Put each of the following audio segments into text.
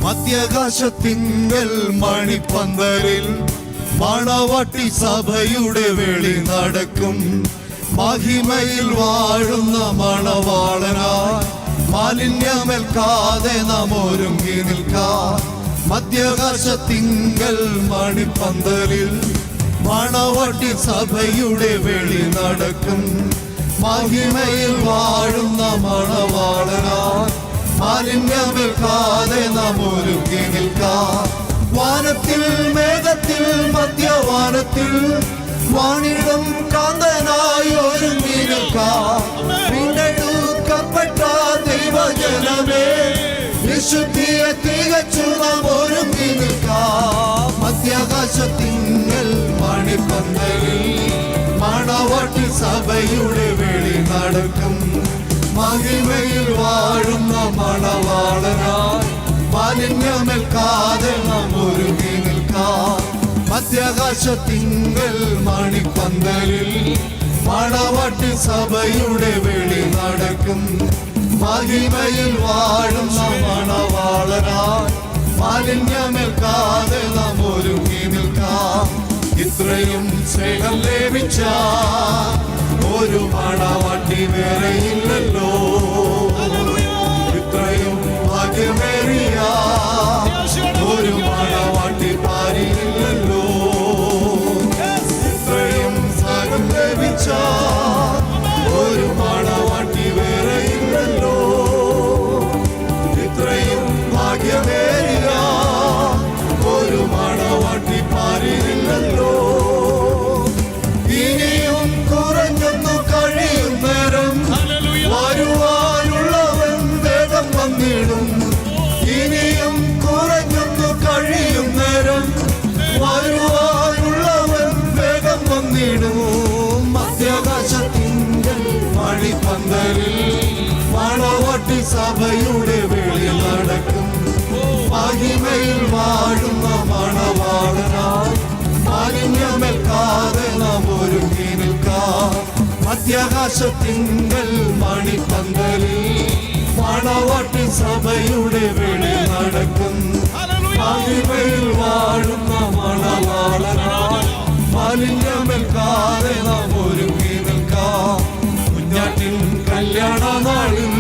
മധ്യാകാശത്തിങ്കൽ മണിപ്പന്തലിൽ മണവാട്ടി സഭയുടെ വെളി നടക്കും. മഹിമയിൽ വാഴുന്ന മണവാളനായി മാലിന്യമേൽക്കാതെ നാം ഒരുങ്ങി നിൽക്കാം. മധ്യാകാശത്തിങ്കൽ മണിപ്പന്തലിൽ മണവാട്ടി സഭയുടെ വെളി നടക്കും. മഹിമയിൽ വാഴുന്ന മണവാളനായി മാലിന്യമേൽക്കാതെ നാം ഒരുങ്ങി നിൽക്കാം. വാനത്തിൽ മേഘത്തിൽ മധ്യവാനത്തിൽ വാണിടും കാന്തനായി ഒരുങ്ങി നിൽക്കാം. വീണ്ടെടുക്കപ്പെട്ട ദൈവജനമേ, വിശുദ്ധിയെ തികച്ചു നാം ഒരുങ്ങി നിൽക്കാം. മധ്യാകാശത്തിങ്കൽ മണിപ്പന്തലിൽ മണവാട്ടി സഭയുടെ വെളി നടക്കും. മഹിമയിൽ വാഴുന്ന മണവാളനായി മാലിന്യമേൽക്കാതെ നാം ഒരുങ്ങി നിൽക്കാം. മധ്യാകാശത്തിങ്കൽ മണിപ്പന്തലിൽ മണവാട്ടി സഭയുടെ വെളി നടക്കും. മഹിമയിൽ വാഴുന്ന മണവാളനായി മാലിന്യമേൽക്കാതെ നാം ഒരുങ്ങി നിൽക്കാം. ഇത്രയും സ്നേഹം ലഭിച്ച ഒരു മണവാട്ടി വേറെയില്ലല്ലോ. ഇത്രയും ഭാഗ്യമേറിയ ഒരു മണവാട്ടി പാരിയില്ലല്ലോ. ഇത്രയും സ്നേഹം ലഭിച്ച ഒരു മണവാട്ടി വേറെയില്ലല്ലോ. ഇത്രയും ഭാഗ്യമേറിയ ഒരു മണവാട്ടി പാരിയില്ലല്ലോ. ഇനിയും കുറഞ്ഞൊന്നു കഴിയും നേരം വരുവാനുള്ളവൻ വേഗം വന്നിടും. ഇനിയും കുറഞ്ഞൊന്നു കഴിയും നേരം വരുവാനുള്ളവൻ വേഗം വന്നിടും. മധ്യാകാശത്തിങ്കൽ മണിപ്പന്തലിൽ മണവാട്ടി സഭയുടെ വെളി നടക്കും. മഹിമയിൽ വാഴുന്ന മണവാളനായി മാലിന്യമേൽക്കാതെ നാം ഒരുങ്ങി നിൽക്കാം. മധ്യാകാശത്തിങ്കൽ മണിപ്പന്തലിൽ മണവാട്ടി സഭയുടെ വെളി നടക്കും. മഹിമയിൽ വാഴുന്ന മണവാളനായി മാലിന്യമേൽക്കാതെ നാം ഒരുങ്ങി നിൽക്കാം. കുഞ്ഞാട്ടിൻ കല്യാണ നാളിൽ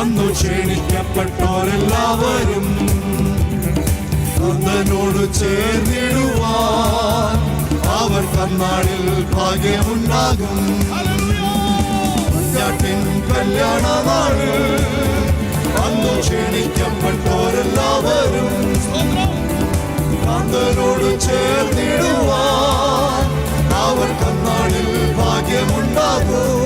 അന്നു ക്ഷണിക്കപ്പെട്ടോരെല്ലാവരും കർത്തനോട് ചേർന്നിടുവാൻ അവർ കർനാളിൽ ഭാഗ്യമുണ്ടാകും. കുഞ്ഞാട്ടിൻ കല്യാണ നാളിൽ അന്നു ക്ഷണിക്കപ്പെട്ടോരെല്ലാവരും കർത്തനോട് ചേർന്നിടുവാൻ അവർ കർനാളിൽ ഭാഗ്യമുണ്ടാകും.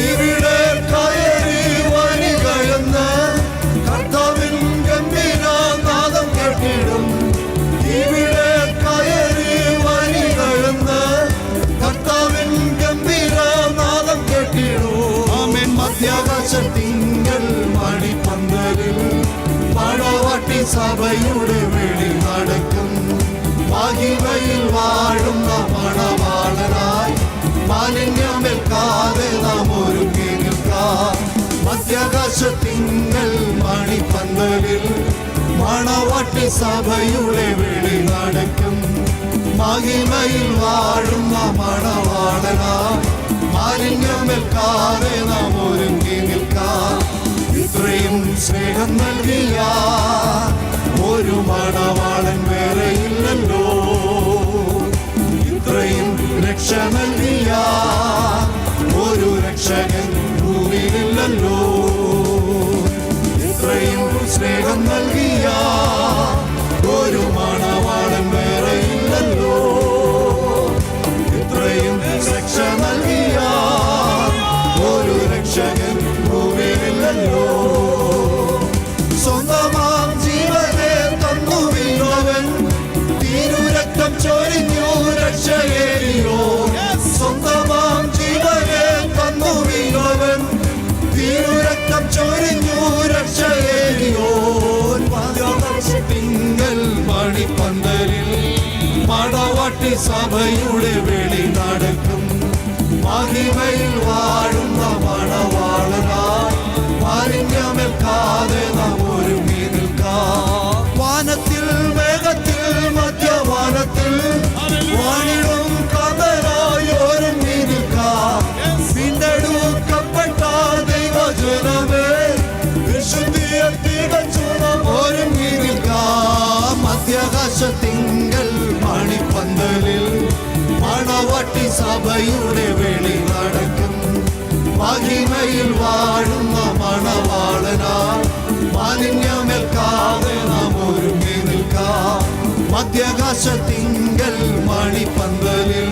ഇവിടെ കയറി വരികയെന്ന് കർത്താവിൻ ഗംഭീരനാദം കേട്ടിടും. ഇവിടെ കയറി വരികയെന്ന് കർത്താവിൻ ഗംഭീരനാദം കേട്ടിടും. ആമേൻ. മധ്യാകാശത്തിങ്കൽ മണിപ്പന്തലിൽ മണവാട്ടി സഭയുടെ വെളി നടക്കും. മഹിമയിൽ വാഴുന്ന മണവാളനായി മാലിന്യമേൽക്കാതെ നാം ഒരുങ്ങി നിൽക്കാം. മധ്യാകാശത്തിങ്കൽ മണിപ്പന്തലിൽ മണവാട്ടി സഭയുടെ വെളി നടക്കും. മഹിമയിൽ വാഴുന്ന മണവാളനായി മാലിന്യമേൽക്കാതെ നാം ഒരുങ്ങി നിൽക്കാം. ഇത്രയും സ്നേഹം നൽകിയ ഒരു മണവാളൻ വേറെയില്ലല്ലോ. ഇത്രയും രക്ഷ നൽകിയ ഒരു രക്ഷകൻ ഭൂമിയിലില്ലല്ലോ. ഇത്രയും സ്നേഹം നൽകിയ ഒരു മണവാളൻ വേറെയില്ലല്ലോ. ഇത്രയും രക്ഷ നൽകിയ ഒരു രക്ഷകൻ ഭൂമിയിലില്ലല്ലോ. സ്വന്തമാം ജീവനെ തന്നു വീണവൻ തിരുരക്തം ചൊരിഞ്ഞു രക്ഷയേറിയോ. സ്വന്തമാം ജീവനെ തന്നു വീണവൻ തിരുരക്തം ചൊരിഞ്ഞു രക്ഷയേറിയോ. മധ്യാകാശത്തിങ്കൽ മണിപ്പന്തലിൽ മണവാട്ടി സഭയുടെ വെളി നടക്കും മഹിമയിൽ വാഴുന്ന മണവാളനായി മാലിന്യമേൽക്കാതെ നാം ഒരുങ്ങി നിൽക്കാം വാനത്തിൽ മേഘത്തിൽ മധ്യവാനത്തിൽ വാണിടും കാതലായി ഒരുങ്ങി നിൽക്കാം വീണ്ടെടുക്കപ്പെട്ട ദൈവജനമേ വിശുദ്ധിയെ തികച്ചു നാം ഒരുങ്ങി നിൽക്കാം മധ്യാകാശത്തിങ്കൽ മണിപ്പന്തലിൽ മണവാട്ടി സഭയുടെ വെളി നടക്കും മഹിമയിൽ വാഴുന്ന മണവാളനായി മാലിന്യമേൽക്കാതെ നാം ഒരുങ്ങി നിൽക്കാം മധ്യാകാശത്തിങ്കൽ മണിപ്പന്തലിൽ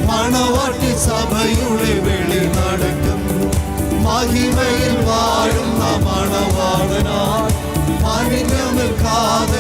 മണവാട്ടി സഭയുടെ വെളി നടക്കും മഹിമയിൽ വാഴുന്ന മണവാളനായി മാലിന്യമേൽക്കാതെ